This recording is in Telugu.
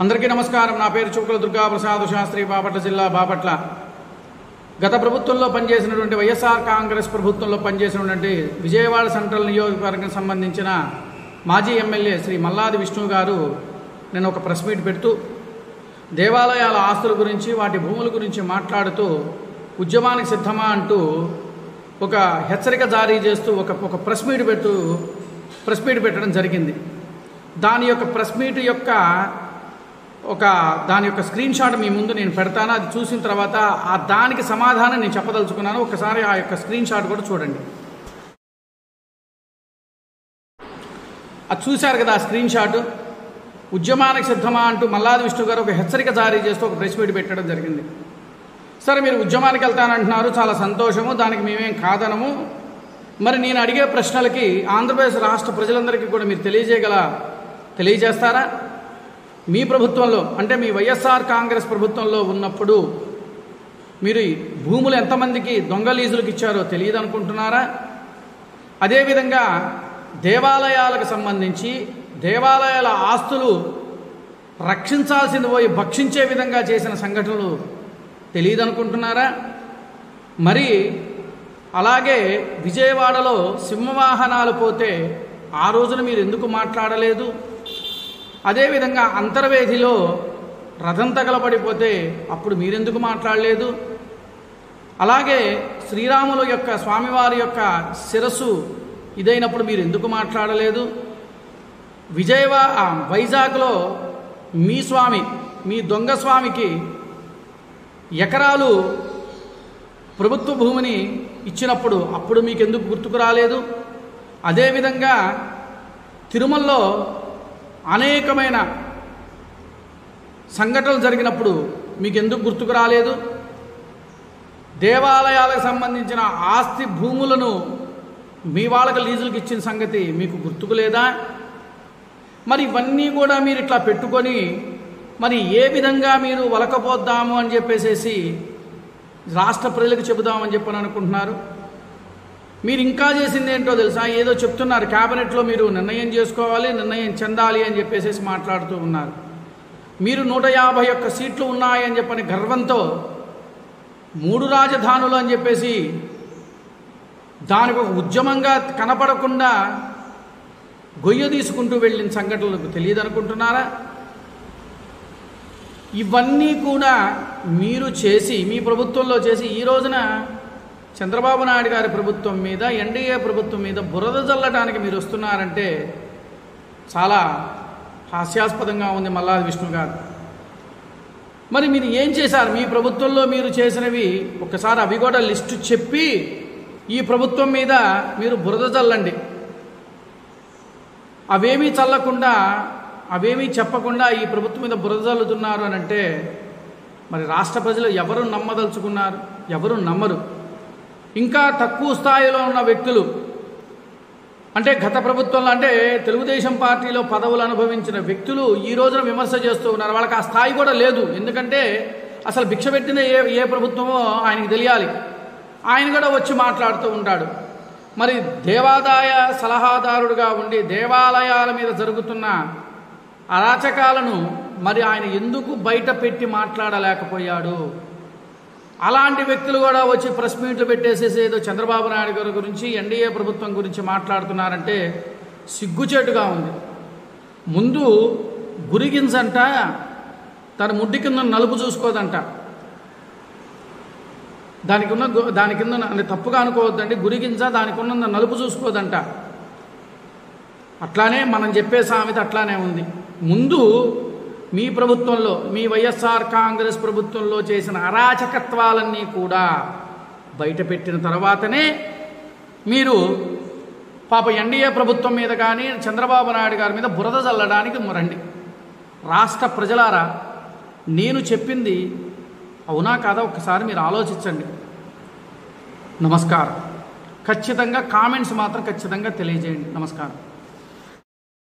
అందరికీ నమస్కారం. నా పేరు చుక్కల దుర్గా ప్రసాద్ శాస్త్రి, బాపట్ల జిల్లా బాపట్ల. గత ప్రభుత్వంలో పనిచేసినటువంటి వైఎస్ఆర్ కాంగ్రెస్ ప్రభుత్వంలో పనిచేసినటువంటి విజయవాడ సెంట్రల్ నియోజకవర్గం సంబంధించిన మాజీ ఎమ్మెల్యే శ్రీ మల్లాది విష్ణు గారు నేను ఒక ప్రెస్ మీట్ పెడుతూ దేవాలయాల ఆస్తుల గురించి, వాటి భూముల గురించి మాట్లాడుతూ ఉద్యమానికి సిద్ధమా అంటూ ఒక హెచ్చరిక జారీ చేస్తూ ఒక ప్రెస్ మీట్ పెట్టడం జరిగింది. దాని యొక్క ప్రెస్ మీట్ యొక్క దాని యొక్క స్క్రీన్ షాట్ మీ ముందు నేను పెడతాను. అది చూసిన తర్వాత దానికి సమాధానం నేను చెప్పదలుచుకున్నాను. ఒకసారి ఆ యొక్క స్క్రీన్ షాట్ కూడా చూడండి. అది చూశారు కదా, ఆ స్క్రీన్ షాట్. ఉద్యమానికి సిద్ధమా అంటూ మల్లాది విష్ణు గారు ఒక హెచ్చరిక జారీ చేస్తూ ఒక ప్రెస్ మీట్ పెట్టడం జరిగింది. సరే, మీరు ఉద్యమానికి వెళ్తానంటున్నారు, చాలా సంతోషము, దానికి మేమేం కాదనము. మరి నేను అడిగే ప్రశ్నలకి ఆంధ్రప్రదేశ్ రాష్ట్ర ప్రజలందరికీ కూడా మీరు తెలియజేస్తారా? మీ ప్రభుత్వంలో, అంటే మీ వైఎస్ఆర్ కాంగ్రెస్ ప్రభుత్వంలో ఉన్నప్పుడు మీరు భూములు ఎంతమందికి దొంగ లీజులకు ఇచ్చారో తెలియదు అనుకుంటున్నారా? అదేవిధంగా దేవాలయాలకు సంబంధించి దేవాలయాల ఆస్తులు రక్షించాల్సింది పోయి భక్షించే విధంగా చేసిన సంఘటనలు తెలియదు అనుకుంటున్నారా? మరి అలాగే విజయవాడలో సింహవాహనాలు పోతే ఆ రోజున మీరు ఎందుకు మాట్లాడలేదు? అదేవిధంగా అంతర్వేదిలో రథం తగలబడిపోతే అప్పుడు మీరెందుకు మాట్లాడలేదు? అలాగే శ్రీరాముల యొక్క స్వామివారి యొక్క శిరస్సు ఇదైనప్పుడు మీరు ఎందుకు మాట్లాడలేదు? వైజాగ్లో మీ దొంగ స్వామికి ఎకరాలు ప్రభుత్వ భూమిని ఇచ్చినప్పుడు అప్పుడు మీకెందుకు గుర్తుకు రాలేదు? అదేవిధంగా తిరుమలలో అనేకమైన సంఘటనలు జరిగినప్పుడు మీకెందుకు గుర్తుకు రాలేదు? దేవాలయాలకు సంబంధించిన ఆస్తి భూములను మీ వాళ్ళకి లీజులకు ఇచ్చిన సంగతి మీకు గుర్తుకు లేదా? మరి ఇవన్నీ కూడా మీరు ఇట్లా పెట్టుకొని మరి ఏ విధంగా మీరు వలకపోద్దాము అని చెప్పేసి రాష్ట్ర ప్రజలకు చెబుదామని చెప్పని అనుకుంటున్నారు? మీరు ఇంకా చేసింది ఏంటో తెలుసా? ఏదో చెప్తున్నారు, క్యాబినెట్లో మీరు నిర్ణయం చేసుకోవాలి, నిర్ణయం చెందాలి అని చెప్పేసి మాట్లాడుతూ ఉన్నారు. మీరు 151 సీట్లు ఉన్నాయని చెప్పని గర్వంతో 3 రాజధానులు అని చెప్పేసి దానికి ఒక ఉద్యమంగా కనపడకుండా గొయ్య తీసుకుంటూ వెళ్ళిన సంఘటనలకు తెలియదు అనుకుంటున్నారా? ఇవన్నీ కూడా మీరు చేసి, మీ ప్రభుత్వంలో చేసి, ఈ రోజున చంద్రబాబు నాయుడు గారి ప్రభుత్వం మీద, ఎన్డీఏ ప్రభుత్వం మీద బురద జల్లడానికి మీరు వస్తున్నారంటే చాలా హాస్యాస్పదంగా ఉంది మల్లాది విష్ణు గారు. మరి మీరు ఏం చేశారు? మీ ప్రభుత్వంలో మీరు చేసినవి ఒకసారి అవి కూడా లిస్టు చెప్పి ఈ ప్రభుత్వం మీద మీరు బురద జల్లండి. అవేమీ చల్లకుండా, అవేమీ చెప్పకుండా ఈ ప్రభుత్వం మీద బురద జల్లుతున్నారు అని అంటే మరి రాష్ట్ర ప్రజలు ఎవరు నమ్మదలుచుకున్నారు? ఎవరు నమ్మరు. ఇంకా తక్కువ స్థాయిలో ఉన్న వ్యక్తులు, అంటే గత ప్రభుత్వంలో, అంటే తెలుగుదేశం పార్టీలో పదవులు అనుభవించిన వ్యక్తులు ఈ రోజున విమర్శ చేస్తూ ఉన్నారు. వాళ్ళకి ఆ స్థాయి కూడా లేదు. ఎందుకంటే అసలు భిక్ష పెట్టిన ఏ ప్రభుత్వమో ఆయనకి తెలియాలి. ఆయన కూడా వచ్చి మాట్లాడుతూ ఉంటాడు. మరి దేవాదాయ సలహాదారుడుగా ఉండి దేవాలయాల మీద జరుగుతున్న అరాచకాలను మరి ఆయన ఎందుకు బయట పెట్టి మాట్లాడలేకపోయాడు? అలాంటి వ్యక్తులు కూడా వచ్చి ప్రెస్ మీట్లు పెట్టేసేసి ఏదో చంద్రబాబు నాయుడు గారి గురించి, ఎన్డీఏ ప్రభుత్వం గురించి మాట్లాడుతున్నారంటే సిగ్గుచేటుగా ఉంది. ముందు గురిగింజంట తన ముడ్డి కింద నలుపు చూసుకోదంట. దాని కింద అంటే తప్పుగా అనుకోవద్దండి, గురిగింజ దానికి ఉన్న నలుపు చూసుకోదంట. అట్లానే మనం చెప్పే సామెత అట్లానే ఉంది. ముందు మీ ప్రభుత్వంలో, మీ వైఎస్ఆర్ కాంగ్రెస్ ప్రభుత్వంలో చేసిన అరాచకత్వాలన్నీ కూడా బయటపెట్టిన తర్వాతనే మీరు పాప ఎన్డీఏ ప్రభుత్వం మీద కానీ చంద్రబాబు నాయుడు గారి మీద బురద చల్లడానికి రండి. రాష్ట్ర ప్రజలారా, నేను చెప్పింది అవునా కాదా ఒకసారి మీరు ఆలోచించండి. నమస్కారం. ఖచ్చితంగా కామెంట్స్ మాత్రం ఖచ్చితంగా తెలియజేయండి. నమస్కారం.